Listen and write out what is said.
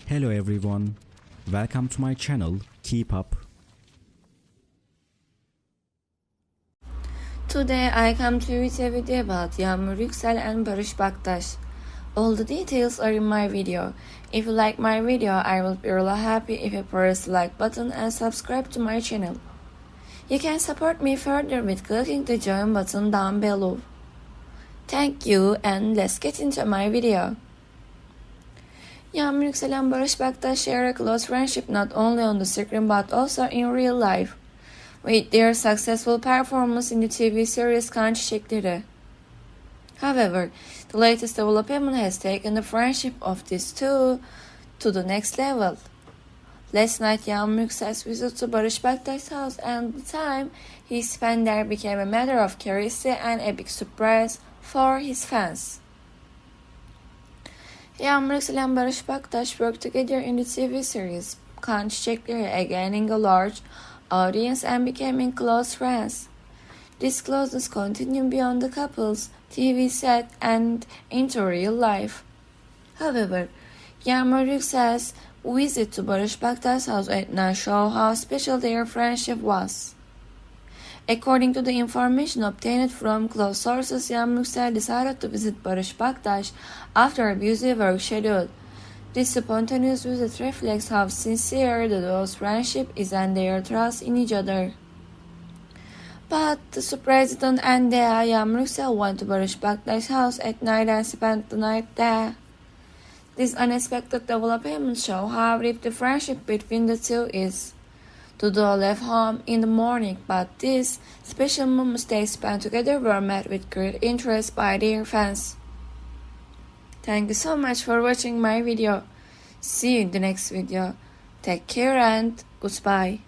Hello everyone, welcome to my channel. Keep up. Today I come to you with a video about Yağmur Yüksel and Barış Baktaş. All the details are in my video. If you like my video, I will be really happy if you press the like button and subscribe to my channel. You can support me further with clicking the join button down below. Thank you and let's get into my video. Yağmur Yüksel and Barış Baktaş share a close friendship not only on the screen but also in real life, with their successful performance in the TV series Kan Çiçekleri. However, the latest development has taken the friendship of these two to the next level. Last night, Yağmur Yüksel's visit to Barış Baktaş's house and the time he spent there became a matter of curiosity and a big surprise for his fans. Yağmur Yüksel and Barış Baktaş worked together in the TV series Kan Çiçekleri, gaining a large audience and becoming close friends. This closeness continued beyond the couple's TV set and into real life. However, Yağmur Yüksel's visit to Barış Baktaş's house at night showed how special their friendship was. According to the information obtained from close sources, Yağmur Yüksel decided to visit Barış Baktaş after a busy work schedule. This spontaneous visit reflects how sincere the duo's friendship is and their trust in each other. But the President and Yağmur Yüksel went to Barış Baktaş's house at night and spent the night there. This unexpected development shows how deep the friendship between the two is. The duo left home in the morning, but these special moments they spent together were met with great interest by their fans. Thank you so much for watching my video. See you in the next video. Take care and goodbye.